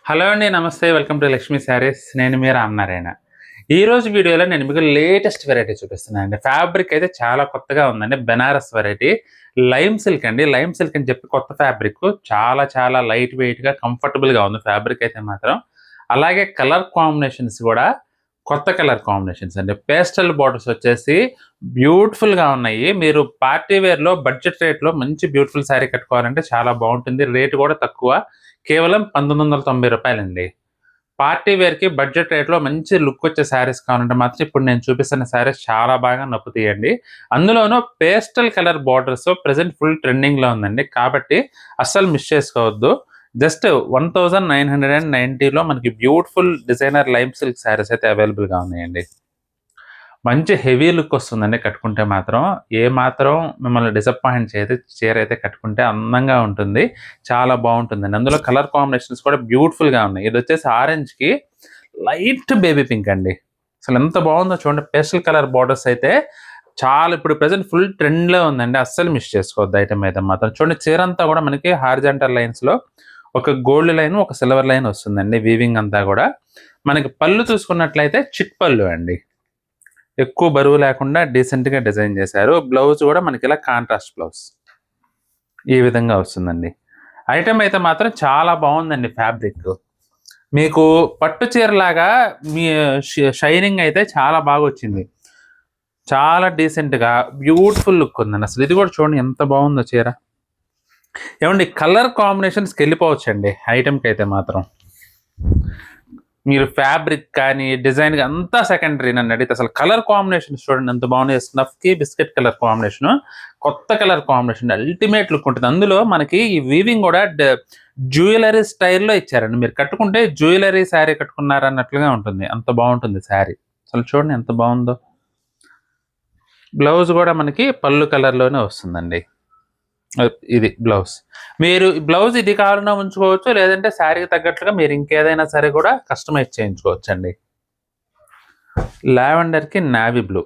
Hello అండి. నమస్తే. Welcome to Lakshmi saris. నేను మీ రామనారాయణ. ఈరోజు వీడియోలో నేను మీకు లేటెస్ట్ వెరైటీ చూపిస్తున్నానండి. ఫ్యాబ్రిక్ అయితే చాలా కొత్తగా ఉందండి. బెనారస్ వెరైటీ. లైమ్ సిల్క్ అండి. లైమ్ సిల్క్ అని చెప్పి కొత్త ఫ్యాబ్రిక్. చాలా చాలా లైట్ వెయిట్‌గా, కంఫర్టబుల్‌గా ఉంది ఫ్యాబ్రిక్ అయితే మాత్రం. అలాగే కలర్ కాంబినేషన్స్ కూడా కొత్త కలర్ కాంబినేషన్స్ అండి. పేస్టల్ బోర్డర్స్ వచ్చేసి బ్యూటిఫుల్‌గా ఉన్నాయి. మీరు పార్టీ వేర్‌లో బడ్జెట్ రేట్‌లో మంచి బ్యూటిఫుల్ శారీ కట్టుకోవాలంటే చాలా బావుంటుంది. రేట్ కూడా తక్కువ. కేవలం రూ. 1990 పార్టీ వేర్‌కి బడ్జెట్ రేట్‌లో మంచి లుక్ వచ్చే శారీస్ కావాలంటే మాత్రం ఇప్పుడు నేను చూపిస్తున్న శారీస్ చాలా బాగా నప్పుతాయండి. అందులోనూ pastel colour borders present full ట్రెండింగ్‌లో ఉందండి. కాబట్టి అస్సలు మిస్ చేసుకోవద్దు. జస్ట్ 1990లో మనకి beautiful designer lime silk saris అయితే అవైలబుల్‌గా ఉన్నాయండి. మంచి హెవీ లుక్ వస్తుందండి కట్టుకుంటే మాత్రం. ఏ మాత్రం మిమ్మల్ని డిసప్పాయింట్ చేయదు. చీర అయితే కట్టుకుంటే అందంగా ఉంటుంది. చాలా బావుంటుందండి. అందులో కలర్ కాంబినేషన్స్ కూడా బ్యూటిఫుల్‌గా ఉన్నాయి. ఇదొచ్చేసి ఆరెంజ్‌కి లైట్ బేబీ పింక్ అండి. అసలు ఎంత బావుందో చూడండి. పేస్టల్ కలర్ బోర్డర్స్ అయితే చాలా ఇప్పుడు ప్రెజెంట్ ఫుల్ ట్రెండ్‌లో ఉందండి. అస్సలు మిస్ చేసుకోవద్దు ఐటెమ్ అయితే మాత్రం. చూడండి చీరంతా కూడా మనకి హారిజాంటల్ లైన్స్‌లో ఒక గోల్డ్ లైన్, ఒక సిల్వర్ లైన్ వస్తుందండి. వీవింగ్ అంతా కూడా. మనకి పళ్ళు చూసుకున్నట్లయితే చిట్ పళ్ళు అండి. ఎక్కువ బరువు లేకుండా డీసెంట్‌గా డిజైన్ చేశారు. బ్లౌజ్ కూడా మనకి ఇలా కాంట్రాస్ట్ బ్లౌజ్. ఈ విధంగా వస్తుందండి. ఐటెమ్ అయితే మాత్రం చాలా బావుందండి ఫ్యాబ్రిక్. మీకు పట్టు చీరలాగా మీ షైనింగ్ అయితే చాలా బాగొచ్చింది. చాలా డీసెంట్‌గా బ్యూటిఫుల్ లుక్ ఉందండి. అసలు ఇది కూడా చూడండి ఎంత బావుందో చీర. ఏవండీ కలర్ కాంబినేషన్స్‌కెళ్ళిపోవచ్చండి ఐటెమ్‌కైతే మాత్రం. మీరు ఫ్యాబ్రిక్ కానీ, డిజైన్ అంతా సెకండరీ నన్నడిగితే. అసలు కలర్ కాంబినేషన్స్ చూడండి ఎంత బాగున్నాయి. స్నఫ్‌కి బిస్కెట్ కలర్ కాంబినేషను. కొత్త కలర్ కాంబినేషన్ అల్టిమేట్ లుక్ ఉంటుంది. అందులో మనకి ఈ వీవింగ్ కూడా జ్యువెలరీ స్టైల్‌లో ఇచ్చారండి. మీరు కట్టుకుంటే జ్యువెలరీ శారీ కట్టుకున్నారన్నట్లుగా ఉంటుంది. అంత బావుంటుంది శారీ. అసలు చూడండి ఎంత బావుందో. బ్లౌజ్ కూడా మనకి పళ్ళు కలర్‌లోనే వస్తుందండి. ఇది బ్లౌజ్. మీరు బ్లౌజ్ ఇది కావాలన్నా ఉంచుకోవచ్చు. లేదంటే శారీకి తగ్గట్లుగా మీరు ఇంకేదైనా సరే కూడా కస్టమైజ్ చేయించుకోవచ్చండి. లావెండర్‌కి నావీ బ్లూ.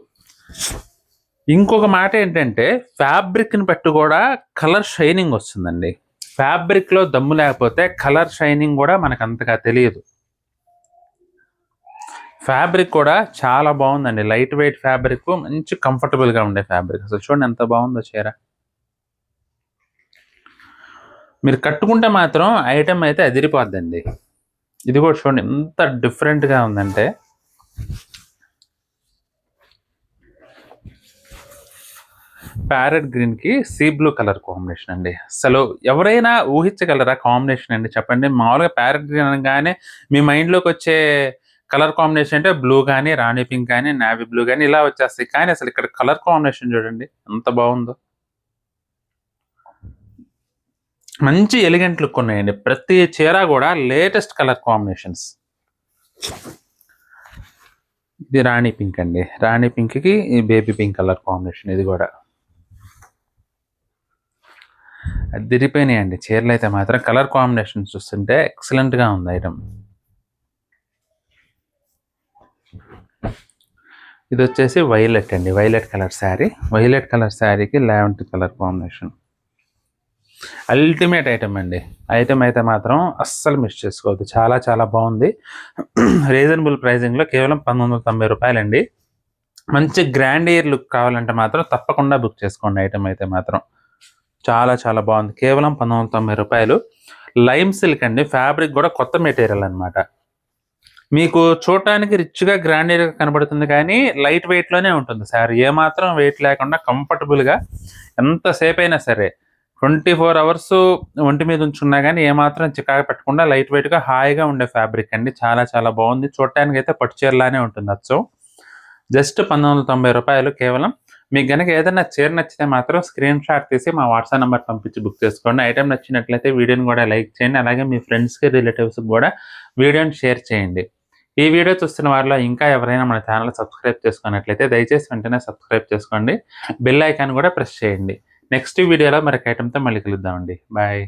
ఇంకొక మాట ఏంటంటే ఫ్యాబ్రిక్‌ని బట్టి కూడా కలర్ షైనింగ్ వస్తుందండి. ఫ్యాబ్రిక్‌లో దమ్ము లేకపోతే కలర్ షైనింగ్ కూడా మనకంతగా తెలియదు. ఫ్యాబ్రిక్ కూడా చాలా బావుందండి. లైట్ వెయిట్ ఫ్యాబ్రిక్ మంచి కంఫర్టబుల్‌గా ఉండే ఫ్యాబ్రిక్. అసలు చూడండి ఎంత బావుందో చీర. మీరు కట్టుకుంటే మాత్రం ఐటెమ్ అయితే అదిరిపోద్దండి. ఇది కూడా చూడండి ఎంత డిఫరెంట్‌గా ఉందంటే. ప్యారెట్ గ్రీన్‌కి సీ బ్లూ కలర్ కాంబినేషన్ అండి. అసలు ఎవరైనా ఊహించగలరా కాంబినేషన్ అండి చెప్పండి? మామూలుగా ప్యారెట్ గ్రీన్ అనగానే మీ మైండ్‌లోకొచ్చే కలర్ కాంబినేషన్ అంటే బ్లూ గాని, రాణి పింక్ గాని, నేవీ బ్లూ గాని ఇలా వచ్చేస్తాయి. కానీ అసలు ఇక్కడ కలర్ కాంబినేషన్ చూడండి ఎంత బావుందో. మంచి ఎలిగెంట్ లుక్ ఉన్నాయండి. ప్రతి చీర కూడా లేటెస్ట్ కలర్ కాంబినేషన్స్. ఇది రాణి పింక్ అండి. రాణి పింక్‌కి ఈ బేబీ పింక్ కలర్ కాంబినేషన్ ఇది కూడా. అదిరిపోయినాయండి చీరలైతే మాత్రం. కలర్ కాంబినేషన్ చూస్తుంటే ఎక్సలెంట్‌గా ఉంది ఐటెమ్. ఇదొచ్చేసి వైలెట్ అండి. Violet colour sari. Violet colour శారీకి lavender colour combination. Ultimate item అండి. ఐటెమ్ అయితే మాత్రం అస్సలు మిస్ చేసుకోవద్దు. చాలా చాలా బాగుంది. రీజనబుల్ ప్రైజింగ్‌లో కేవలం రూ. 1990 అండి. మంచి గ్రాండియర్ లుక్ కావాలంటే మాత్రం తప్పకుండా బుక్ చేసుకోండి ఐటెమ్ అయితే మాత్రం. చాలా చాలా బాగుంది. కేవలం రూ. 1990. లైమ్ సిల్క్ అండి. ఫ్యాబ్రిక్ కూడా కొత్త మెటీరియల్ అనమాట. మీకు చూడటానికి రిచ్‌గా, గ్రాండియర్‌గా కనబడుతుంది కానీ లైట్ వెయిట్‌లోనే ఉంటుంది శారీ. ఏమాత్రం వెయిట్ లేకుండా కంఫర్టబుల్‌గా ఎంతసేపైనా సరే 24 అవర్స్ ఒంటి మీద ఉంచుకున్నా గానీ ఏమాత్రం చికాకు పెట్టకుండా లైట్ వెయిట్‌గా హాయిగా ఉండే ఫ్యాబ్రిక్ అండి. చాలా చాలా బాగుంది. చూడటానికైతే పట్టు చీరలానే ఉంటుంది అచ్చం. జస్ట్ రూ. 1990 కేవలం. మీకు గనక ఏదైనా చీర నచ్చితే మాత్రం స్క్రీన్ షాట్ తీసి మా వాట్సాప్ నంబర్ పంపించి బుక్ చేసుకోండి. ఐటెమ్ నచ్చినట్లయితే వీడియోని కూడా లైక్ చేయండి. అలాగే మీ ఫ్రెండ్స్‌కి, రిలేటివ్స్‌కి కూడా వీడియోని షేర్ చేయండి. ఈ వీడియో చూస్తున్న వారిలో ఇంకా ఎవరైనా మన ఛానల్ సబ్స్క్రైబ్ చేసుకున్నట్లయితే దయచేసి వెంటనే సబ్స్క్రైబ్ చేసుకోండి. బెల్ ఐకాన్ కూడా ప్రెస్ చేయండి. నెక్స్ట్ వీడియోలో మరొక ఐటెమ్‌తో మళ్ళీ కలుద్దామండి. బాయ్.